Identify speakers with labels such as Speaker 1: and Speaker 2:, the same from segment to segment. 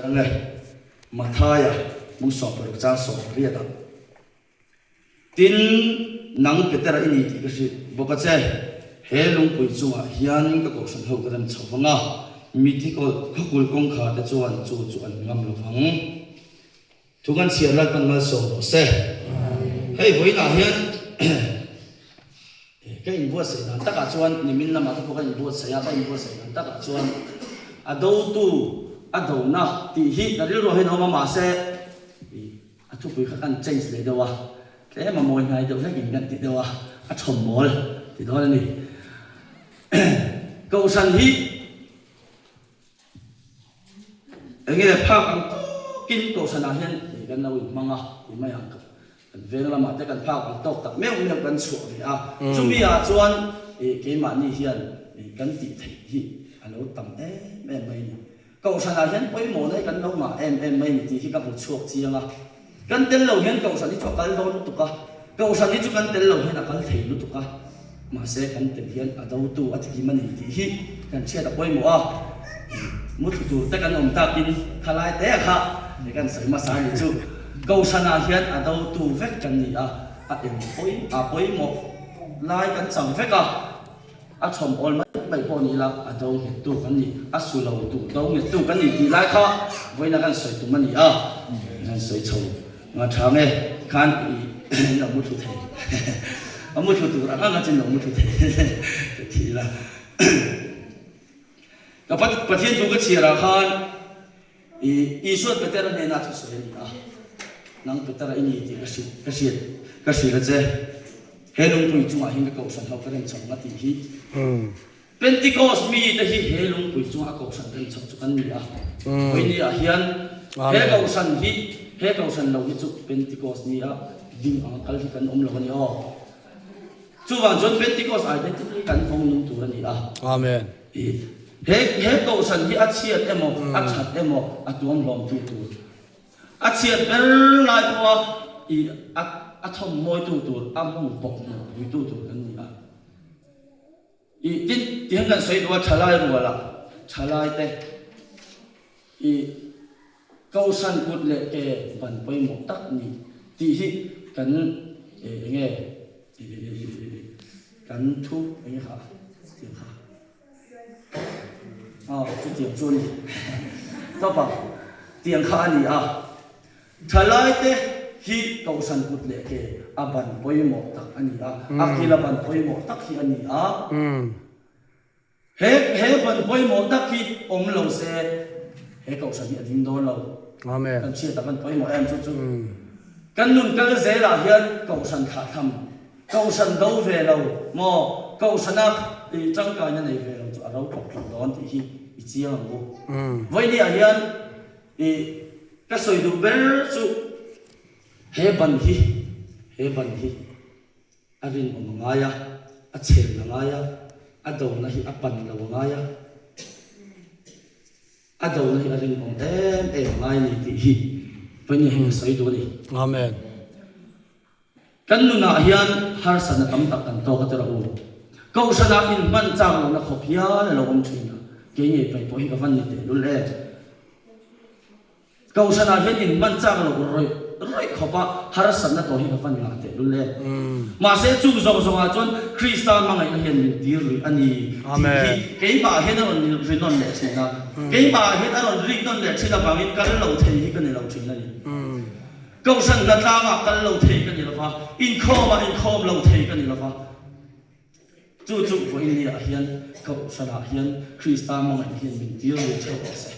Speaker 1: Serang Mathaya mung so per cha so ria da tin nang petera ini ti kasi boka che helung pui chunga hian ka ko san ho ka ram chawanga miti ko khakul kong kha ta chuan chu an ngam lo phang thukan siar la kan mal so se hei voina hian cái in bua sai nan taka chuan ni min lama ko ka in bua sai ya ka in bua sai nan taka chuan ado tu ado na ti hi na ri ro he no ma se a thu pui khan change le dawa ke ma moi ngai do na kin gan ti dawa a thom mol ti do ni câu san hi nghe phak ang kin câu san a hian ni gan nawi manga ni mai ang kan vel lama te kan phak ang tok tak meu kan chu ni a chumi a chuan ke ma ni hian kan ti thei hi alo tam em mai ni câu san a hian poi mo nei kan lo ma em mai ni ti hi ka bu chuak chianga kan tel lo hian câu san ni chok kal do tu ka câu san ni chu kan tel lo hian a kan thei lu tu ka mà sẽ kan tel hian a do tu a ti mani ti hi kan che da poi mo a mut tu ta kan om ta kin khalai te kha ni kan sai ma sa ni chu câu san a hian a do tu vek kan ni a em poi mo lai kan chang vek a a chom ol mai bai po ni la a do he tu kan ni a su lo tu do nge tu kan ni ti lai kha voi na kan soi tu mani a kan soi chou nga tha me kan i na mu thu thei a mu thu tu ra nga chen no mu thu thei ti la ka pathian tu ka chira khan i suat petera ne na thu soi ni a nang petera ini ti ka si la che helung pui chunga hin ka ko san ho ka rem chang na ti hi Pentecost mi ta hi helung pui chunga ko san rem chang chu kan ni a oi ni a hian he ko san lo hi chu Pentecost ni a ding ang kal hi kan om lo ni o chu wang jon Pentecost identity kan phong nung tu ni a
Speaker 2: amen
Speaker 1: he ko san hi a chiat emo a chat emo a tuam lom tu a chiat ber lai po I a thom moi tu a mu pok mo wi tu kan ni a I tin tiang kan sei do thalai ru la thalai te I câu san put le ke ban poi mo tak ni ti hi kan nge kan thu nge ha tiang ha chu tiang chu ni to pa tiang kha ni a thalai te hi câu san put le ke aban poi mo tak ani a akila ban poi mo tak hi ani a he ban poi mo tak hi om lo se he câu san hi ading do lo
Speaker 2: amen
Speaker 1: kan chia ta ban poi mo em chu kan nun kal ze la hian câu san kha tham câu san do ve lo mo câu san a I chang ka nya nei ve lo chu a ro thok thok don ti hi I chiang lo voi ni a hian ka soi du ber chu he ban hi arin om ngaya a chen na ngaya a do na hi a pan lo ngaya a do na hi arin om em ngai ni ti hi pani hi sai do ni
Speaker 2: amen
Speaker 1: kan nu na hian har san tam tak kan to ka tera u ko sana in man chang lo na khop hian lo om thina ke ni pai po hi ka van ni te lu le ko sana hian in man chang lo roi khopa har san na to hi ka van nga te lu le ma se chu zo a chon Christian ma ngai na hian ni dir ri ani
Speaker 2: amen
Speaker 1: ke ba hian on ni ri non le chena ke ba hian on ri non le chena ba min kal lo thei hi ka ne lo china ni câu san la ta ma kal lo thei ka ni lo fa in khom lo thei ka ni lo fa chu voi ni a hian câu san a hian Christian ma ngai hian min dir ri chho se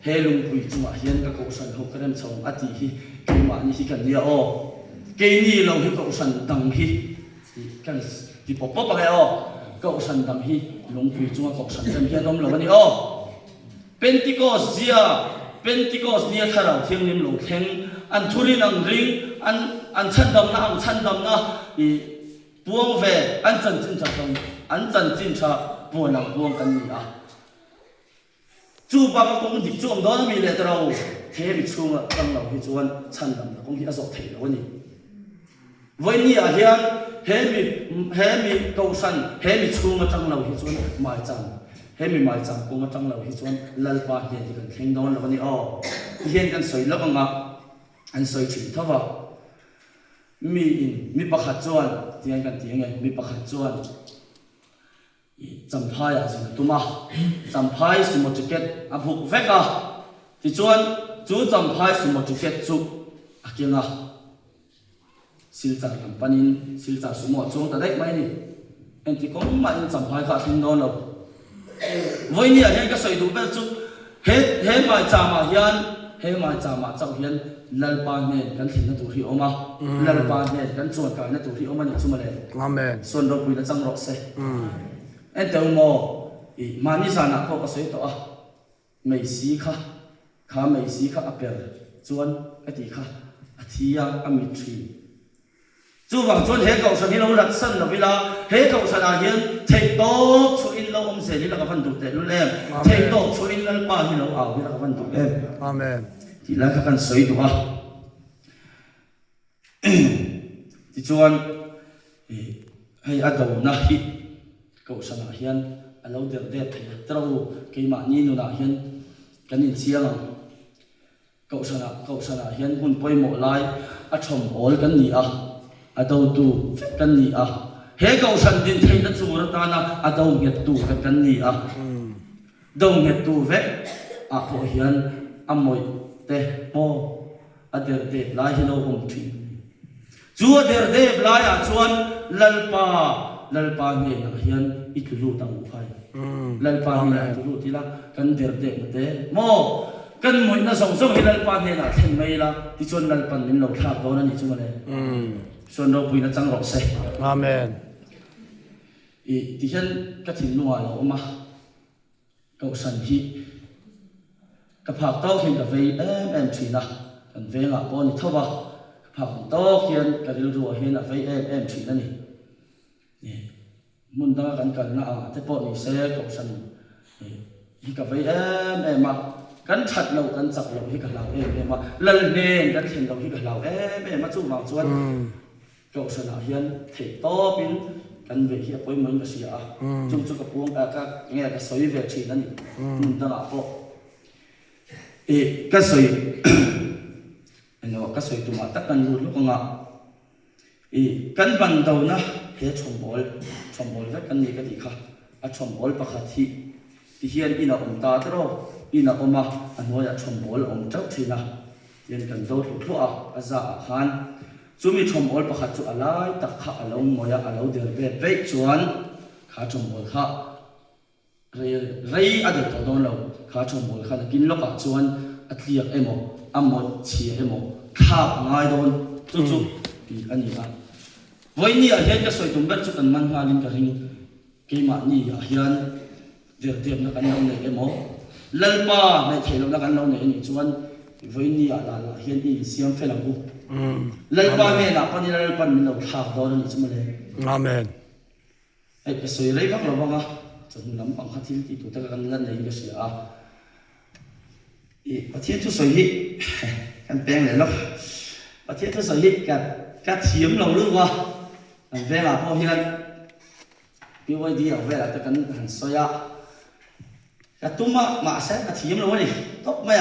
Speaker 1: helung pui chunga hian ka ko san ho karem chong ati hi ke ma ni hi kan nia o ke ni lo hi ko san dang hi kan ti pop pa ga o ko san dang hi lung pui chunga ko san rem hian om lo ni o Pentecost nia tharau thiang nim lo theng an thuli nang ring an chan dam na I buang ve an chan chin cha buang kan ni a chu ba ka kong dik chu om do na mi le tro he bi chunga tang lo hi chuan chan dam na kong hi a zo thei lo ni voi ni a hian he mi câu san he mi chunga tang lo hi chuan mai chan he mi mai chang ko ma tang lo hi chuan lalpa he ti kan thleng don lo ni o hian kan soi lo anga an soi thin thawa mi pakhat chuan tiang kan tiang mi pakhat chuan champhai a sin tuma champhai sumo ticket a phuk veka ti chuan chu champhai sumo ticket chu akinga silchar kampanin silchar sumo chung ta dai mai ni enti kong ma in champhai kha thing don lo voi ni a hian ka soi du bel chu he mai chama hian he mai chama chau hian lalpa ne kan thin na tu hi oma lalpa ne kan chuan ka na tu hi oma ni chumale amen son ro pui na chang ro se en teu mo i mani sana ko ka soi to a mei si kha mei si kha apel chuan ka ti kha athia ami thi chu wang chuan he kau san hi lo lat san lo vila he kau san a hian thei to chu in lo om se ni la ka van du te lu le thei to chu in lalpa hi lo aw ni la ka van du em amen ti la ka kan soi to a ti chuan hei a do na hi cậu sang à hiền à lâu đẹp đẹp thì trâu cái mã ni nó là hiền cái nhìn chiang cậu sang à hiền hun bôi mộ lai à chồng 올 cái gì à đâu tu cái gì hết cậu sang din thấy nó chú nó ta na à đâu nghiệp tu cái gì đâu nghiệp tu vậy à phổ hiền à mồi tê mo à đẹp đẹp lai hi lâu hùng thủy chúa đẹp đẹp lai à chuan lalpa nge na hian itulu tang phai lalpa nge na itulu tila kan der de te mo kan moi na song song lalpa nge na then mai la ti chon lalpan min lo tha do na ni chu mane son ro pui na chang ro se amen i ti hian ka thin nuwa lo ma ko san hi ka phak to hin ka vei em thina kan ve nga ko ni thowa phak to hian ka ril ru hian a vei em thina ni mun da kan na te po ni se ko san hi ka vai em ma kan that lo kan chak lo hi ka lau em ma lal ne kan thin lo hi ka lau em ma chu wang chuan ko san a hian thei to pin kan ve hi poi mon ka sia chung chu ka puang ka nge ka soi ve thi na ni mun da po ka soi ano ka soi tu ma ta kan lu lo nga kan ban do na he chom bol ve kan ni ka ti kha a chom bol pakhat hi ti hian ina ta tro ina oma anoya chom bol chau thina yen kan do thu a za a khan chumi chom bol pakhat chu alai tak kha alo moya alo der ve chuan kha chom bol kha rei a de to don lo kha chom bol kha kin loka chuan atliak emo amot chi emo kha ngai don chu ti ani a voi ni a hian ka soi tum ber chu kan man halin ka ring ke ma ni a hian der der na kan lo nei emo lalpa mai thelo na kan lo nei ni chuan voi ni a la hian i siam felang bu lalpa me na pani lalpan min lo thak do ni chu male amen ai ka soi rei bak lo banga chun lam pang khathil ti tu ta kan lan nei ka sia a pathian chu soi hi kan peng le lo pathian chu soi hi ka thiam lo lu wa ve la po hian pi wai di ve la ta kan han soya ka tuma ma sa ka thiam lo ni top mai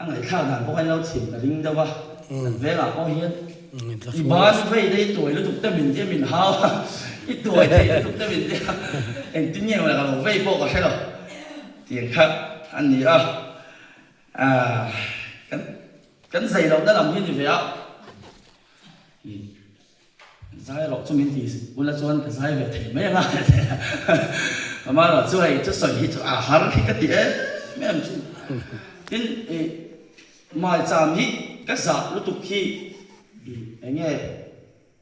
Speaker 1: ang ai kha dan po kan lo thiam ka ring da wa ve la po hian i ban ve dei tuổi lu tuk ta min dia min hao i tuổi dei tuk ta min dia en tin nhiều là lo ve po ka sai lo tiền khác anh gì kan sai lo da lam hin ve a sai lo chu min ti ula chuan ka sai ve thei mai nga mà lo chu ai chu soi hi chu a har hi ka ti mem chu tin mai cham hi ka sa lu tu khi nghe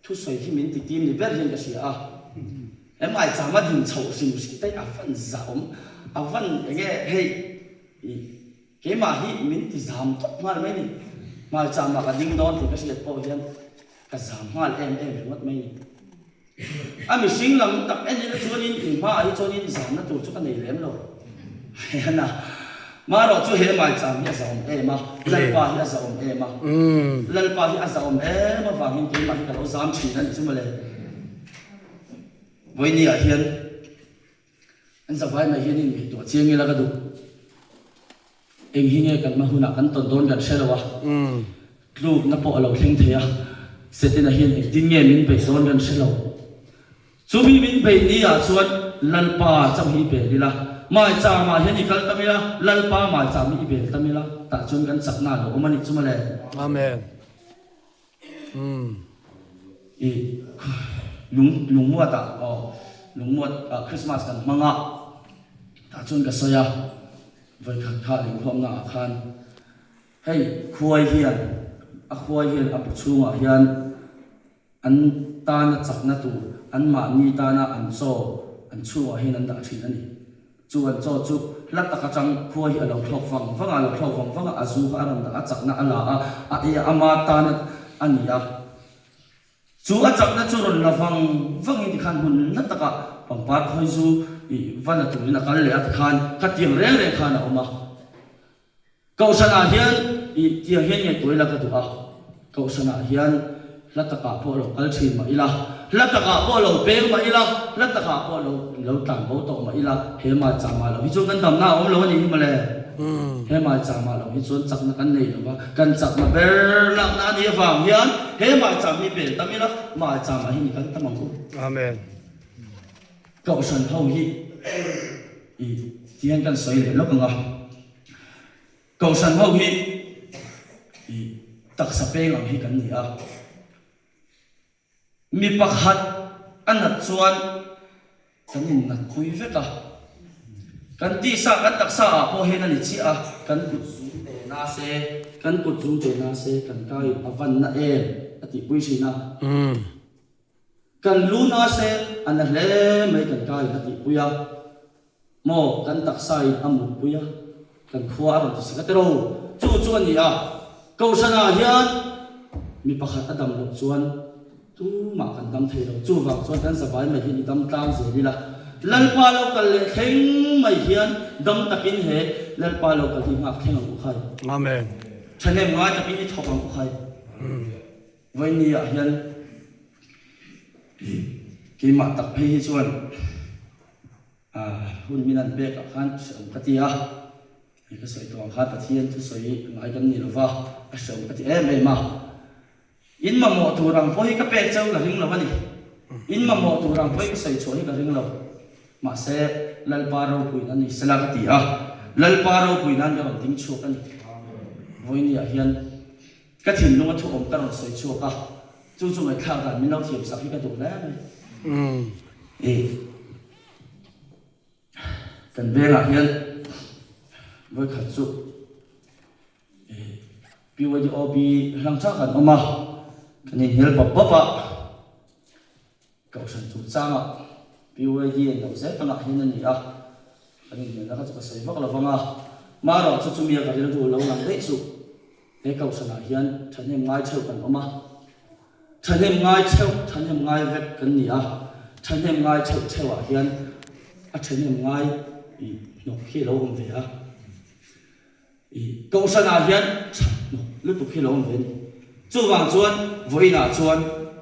Speaker 1: thu soi hi min ti tim ni ber hin ka sia mai cham ma din chou sim si tai a fan zaom a van nghe hey cái mà hi min ti zam top mal mai ni mai cham ma ka ding don ti ka sia po hian ka zam mal em wat mai ni ami sing lam tak en ni chuan in ma hi chuan in zam na tu chu ka nei lem lo na ma ro chu he mai cham hi zam ma lal pa hi zam ma lal pa hi zam ma wa hin ti ma hi ka lo zam chin nan chu ma le voi ni a hian anh sa vai mai hian in mi to chiang ila ka du eng hi nge kan ma huna kan ton don kan shelawa klub na po alo thleng theya setina hian eng tin nge min pe don kan shelo chumi min pe ni a chuan lalpa cham hi pe dila mai cha ma hian ikal tamila lalpa mai cha mi be tamila ta chun kan sakna lo omani chumale
Speaker 2: amen
Speaker 1: i lung muat ta lung muat Christmas kan manga ta chun ka soya vai khan kha ling khom na khan hei khuai hian a chunga hian an ta na chakna tu an ma ni ta na an so an chunga hian an da thin ani chu an cho chu lat ta ka chang khuai hi alo thlok wang alo thlok wang azu ka ram da chakna ala a e ama ta na ania chu a chakna chu ron la wang in khan hun na ta ka pangpar khoi zu i wana tu na kal le at khan ka tiang re khan oma kausana hian i tia hian nge toila ka tu a kausana hian lataka po lo kal thin ma ila lataka po lo pe ma ila lataka po lo tan bo to ma ila he ma cha ma lo hi chu kan dam na om lo ni ma le he ma cha ma lo hi chu chak na kan nei lo ba kan chak na ber lak na ni wang hian he ma cha mi pe tamila ma cha ma hi ni kan tamang ko
Speaker 2: amen
Speaker 1: kausan ho hi i tian kan soi le lo ka nga kausan ho hi i tak sa pe ngam hi kan ni a mi pakhat anat chuan kanin nat khui veka kan ti sa kan tak sa po hen ani chi a kan kut zum te na se kan kai avan na ati pui sina kan lu na se an le mai kan kai ati puya mo kan tak sai amu puya kan khwa ro si katero chu ani a kausana hian mi pakhat adam lo chuan tu ma kan dam thei lo chu wang chuan kan sabai mai hi dam tang se ni la lalpa lo kal le theng mai hian dam takin he lalpa lo kal hi ngak theng ku khai
Speaker 2: amen
Speaker 1: chanem ngai takin hi thok ang ku khai vai ni a hian ki ma tak phei hi chuan hun minan be ka khan som katia ka soi to kha pathian tu soi ngai kan ni lo wa a som kati e ma in ma mo tu rang poi ka pe chau la ring lo ani in ma mo tu rang poi ka sai choi ka ring lo ma se lal paro pui ani sala ka ti a lal paro pui nan ga ting chu kan voi ni a hian ka thin lu ma thu om ka ron soi chu ka chu mai kha da min lo thiam sa hi ka tu la e kan ve la hian voi kha chu BYOB lang cha kan oma kanin hel papa kausan chu changa BYD no se tanga hin ani a kanin ne la ka chu sai vak la wanga ma ro chu mi ka ri du lo lang dei chu e kausan a hian thanem ngai cheu kan oma thanem ngai vek kan ni a thanem ngai cheu a hian a thanem ngai i no khi lo om ve a i kausan a hian lu tu khi lo om ve ni chu wang chuan voina chuan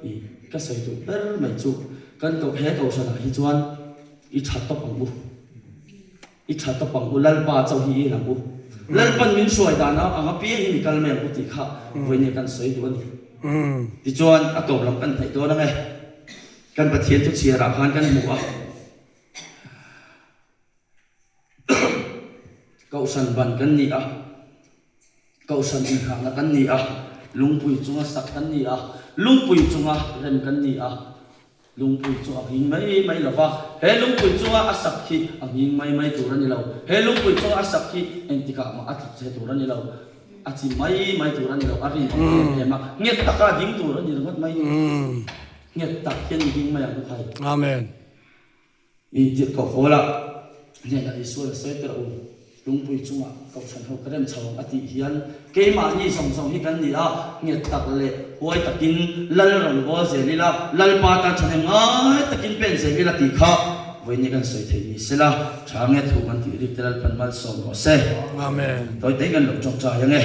Speaker 1: i ka sai tu ber mai chu kan to he to sa hi chuan i that to pang bu lal pa chau hi la bu lal pan min suai da na anga pi hi kal me bu ti kha voine kan sai tu ani ti chuan a to lam kan thai to na nge kan pathian tu chia ra khan kan mu a kausan ban kan ni a kausan in ha na kan ni a lungpui chunga sak kan ni a lungpui chunga rem kan ni a lungpui chunga hing mai lova he lungpui chunga asak khi hing mai tur ani lo he lungpui chunga asak khi entika ma ati che tur ani lo ati mai tur ani lo ari ma nget taka ding tur ani lo mai nget tak ken ding mai ang khai
Speaker 2: amen
Speaker 1: i jit ko hola ne na isu se ter o lungpui chunga kausan ho krem chawang ati hian keima ni song hi kan ni a nge tak le hoi takin lal ron bo se lila lal pa ta chane ngai takin pen se lila ti kha voi ni kan soi thei ni sela thange thu kan ti ri telal pan mal som ro se
Speaker 2: amen
Speaker 1: toi te kan lo chok cha yang e